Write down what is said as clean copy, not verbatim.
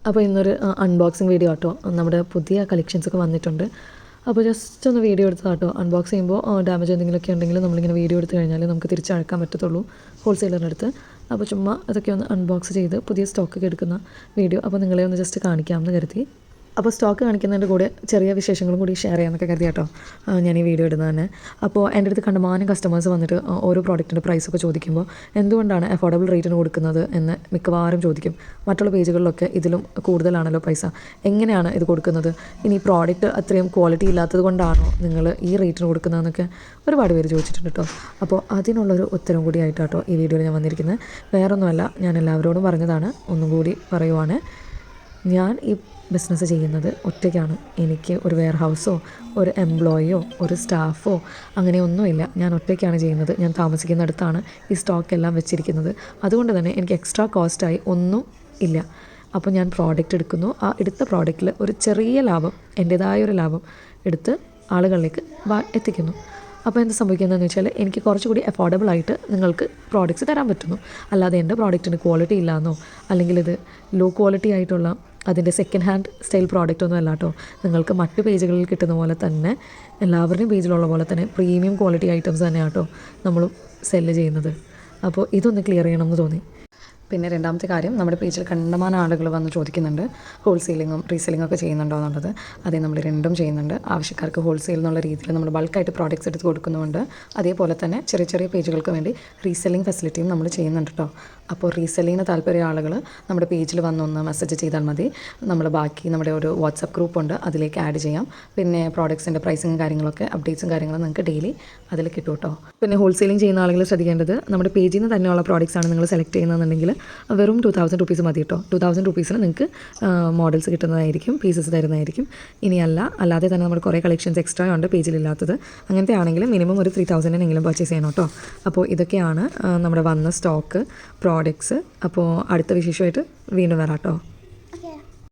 അപ്പോൾ ഇന്നൊരു unboxing video ആട്ടോ. നമ്മുടെ പുതിയ കളക്ഷൻസൊക്കെ വന്നിട്ടുണ്ട്. അപ്പോൾ ജസ്റ്റ് ഒന്ന് വീഡിയോ എടുത്തതാട്ടോ. അൺബോക്സ് ചെയ്യുമ്പോൾ ഡാമേജ് എന്തെങ്കിലുമൊക്കെ ഉണ്ടെങ്കിൽ നമ്മളിങ്ങനെ വീഡിയോ എടുത്ത് കഴിഞ്ഞാൽ നമുക്ക് തിരിച്ചഴക്കാൻ പറ്റത്തുള്ളൂ ഹോൾസെയിലറിൻ്റെ അടുത്ത്. അപ്പോൾ ചുമ്മാ അതൊക്കെ ഒന്ന് അൺബോക്സ് ചെയ്ത് പുതിയ സ്റ്റോക്കൊക്കെ എടുക്കുന്ന വീഡിയോ അപ്പോൾ നിങ്ങളെ ഒന്ന് ജസ്റ്റ് കാണിക്കാമെന്ന് കരുതി. അപ്പോൾ സ്റ്റോക്ക് കാണിക്കുന്നതിൻ്റെ കൂടെ ചെറിയ വിശേഷങ്ങളും കൂടി ഷെയർ ചെയ്യാമെന്നൊക്കെ കരുതി കേട്ടോ ഞാൻ ഈ വീഡിയോ ഇടുന്നത് തന്നെ. അപ്പോൾ എൻ്റെ അടുത്ത് കണ്ടമാനം കസ്റ്റമേഴ്സ് വന്നിട്ട് ഓരോ പ്രോഡക്റ്റിൻ്റെ പ്രൈസൊക്കെ ചോദിക്കുമ്പോൾ എന്തുകൊണ്ടാണ് അഫോർഡബിൾ റേറ്റിന് കൊടുക്കുന്നത് എന്ന് മിക്കവാറും ചോദിക്കും. മറ്റുള്ള പേജുകളിലൊക്കെ ഇതിലും കൂടുതലാണല്ലോ പൈസ, എങ്ങനെയാണ് ഇത് കൊടുക്കുന്നത്, ഇനി പ്രോഡക്റ്റ് അത്രയും ക്വാളിറ്റി ഇല്ലാത്തത് കൊണ്ടാണോ നിങ്ങൾ ഈ റേറ്റിന് കൊടുക്കുന്നതെന്നൊക്കെ ഒരുപാട് പേര് ചോദിച്ചിട്ടുണ്ട് കേട്ടോ. അപ്പോൾ അതിനുള്ളൊരു ഉത്തരം കൂടി ആയിട്ടാട്ടോ ഈ വീഡിയോയിൽ ഞാൻ വന്നിരിക്കുന്നത്. വേറൊന്നുമല്ല, ഞാൻ എല്ലാവരോടും പറഞ്ഞതാണ്, ഒന്നും കൂടി പറയുവാണ്. ഞാൻ ഈ ബിസിനസ് ചെയ്യുന്നത് ഒറ്റയ്ക്കാണ്. എനിക്ക് ഒരു വെയർ ഹൗസോ ഒരു എംപ്ലോയിയോ ഒരു സ്റ്റാഫോ അങ്ങനെയൊന്നുമില്ല. ഞാൻ ഒറ്റയ്ക്കാണ് ചെയ്യുന്നത്. ഞാൻ താമസിക്കുന്നിടത്താണ് ഈ സ്റ്റോക്ക് എല്ലാം വെച്ചിരിക്കുന്നത്. അതുകൊണ്ട് തന്നെ എനിക്ക് എക്സ്ട്രാ കോസ്റ്റായി ഒന്നും ഇല്ല. അപ്പോൾ ഞാൻ പ്രോഡക്റ്റ് എടുക്കുന്നു. ആ എടുത്ത പ്രോഡക്റ്റിൽ ഒരു ചെറിയ ലാഭം, എൻ്റേതായൊരു ലാഭം എടുത്ത് ആളുകളിലേക്ക് എത്തിക്കുന്നു. അപ്പോൾ എന്ത് സംഭവിക്കുന്നതെന്ന് വെച്ചാൽ എനിക്ക് കുറച്ചുകൂടി അഫോർഡബിൾ ആയിട്ട് നിങ്ങൾക്ക് പ്രോഡക്റ്റ്സ് തരാൻ പറ്റുന്നു. അല്ലാതെ എൻ്റെ പ്രോഡക്റ്റിന് ക്വാളിറ്റി ഇല്ലയെന്നോ അല്ലെങ്കിൽ ഇത് ലോ ക്വാളിറ്റി ആയിട്ടുള്ള അതിൻ്റെ സെക്കൻഡ് ഹാൻഡ് സ്റ്റൈൽ പ്രോഡക്റ്റ് ഒന്നും അല്ല കേട്ടോ. നിങ്ങൾക്ക് മറ്റ് പേജുകളിൽ കിട്ടുന്ന പോലെ തന്നെ എല്ലാവരുടെയും പേജിലുള്ള പോലെ തന്നെ പ്രീമിയം ക്വാളിറ്റി ഐറ്റംസ് തന്നെയാണ് കേട്ടോ നമ്മൾ സെല്ല് ചെയ്യുന്നത്. അപ്പോൾ ഇതൊന്ന് ക്ലിയർ ചെയ്യണമെന്ന് തോന്നി. പിന്നെ രണ്ടാമത്തെ കാര്യം, നമ്മുടെ പേജിൽ കണ്ടമാനം ആളുകൾ വന്ന് ചോദിക്കുന്നുണ്ട് ഹോൾസെയിലിങ്ങും റീസെല്ലിങ്ങും ഒക്കെ ചെയ്യുന്നുണ്ടോ എന്നുള്ളത്. അതേ, നമ്മൾ രണ്ടും ചെയ്യുന്നുണ്ട്. ആവശ്യക്കാർക്ക് ഹോൾസെയിൽ എന്നുള്ള രീതിയിൽ നമ്മൾ ബൾക്കായിട്ട് പ്രോഡക്റ്റ്സ് എടുത്ത് കൊടുക്കുന്നുണ്ട്. അതേപോലെ തന്നെ ചെറിയ ചെറിയ പേജുകൾക്ക് വേണ്ടി റീസെല്ലിംഗ് ഫെസിലിറ്റിയും നമ്മൾ ചെയ്യുന്നുണ്ട് കേട്ടോ. അപ്പോൾ റീസെല്ലിങ്ങിന് താല്പര്യ ആളുകൾ നമ്മുടെ പേജിൽ വന്നൊന്ന് മെസ്സേജ് ചെയ്താൽ മതി. നമ്മൾ ബാക്കി നമ്മുടെ ഒരു വാട്സപ്പ് ഗ്രൂപ്പുണ്ട്, അതിലേക്ക് ആഡ് ചെയ്യാം. പിന്നെ പ്രോഡക്ട്സിൻ്റെ പ്രൈസിങ്ങും കാര്യങ്ങളൊക്കെ അപ്ഡേറ്റ്സും കാര്യങ്ങളും നിങ്ങൾക്ക് ഡെയിലി അതിൽ കിട്ടും കേട്ടോ. പിന്നെ ഹോൾസെയിലിംഗ് ചെയ്യുന്ന ആളുകൾ ശ്രദ്ധിക്കേണ്ടത്, നമ്മുടെ പേജിൽ നിന്ന് തന്നെയുള്ള പ്രോഡക്റ്റ്സ് ആണ് നിങ്ങൾ സെലക്ട് ചെയ്യുന്നതെന്നുണ്ടെങ്കിൽ വെറും 2000 റുപ്പീസ് മതി കേട്ടോ. 2000 റുപ്പീസിന് നിങ്ങൾക്ക് മോഡൽസ് കിട്ടുന്നതായിരിക്കും, പീസസ് തരുന്നതായിരിക്കും. ഇനിയല്ല, അല്ലാതെ തന്നെ നമ്മുടെ കുറേ കളക്ഷൻസ് എക്സ്ട്രാ ഉണ്ട് പേജിലില്ലാത്തത്. അങ്ങനത്തെ ആണെങ്കിൽ മിനിമം ഒരു 3000 പർച്ചേസ് ചെയ്യണം കേട്ടോ. അപ്പോൾ ഇതൊക്കെയാണ് നമ്മുടെ വന്ന സ്റ്റോക്ക് പ്രോഡക്ട്സ്. അപ്പോൾ അടുത്ത വിശേഷമായിട്ട് വീണ്ടും വരാം കേട്ടോ.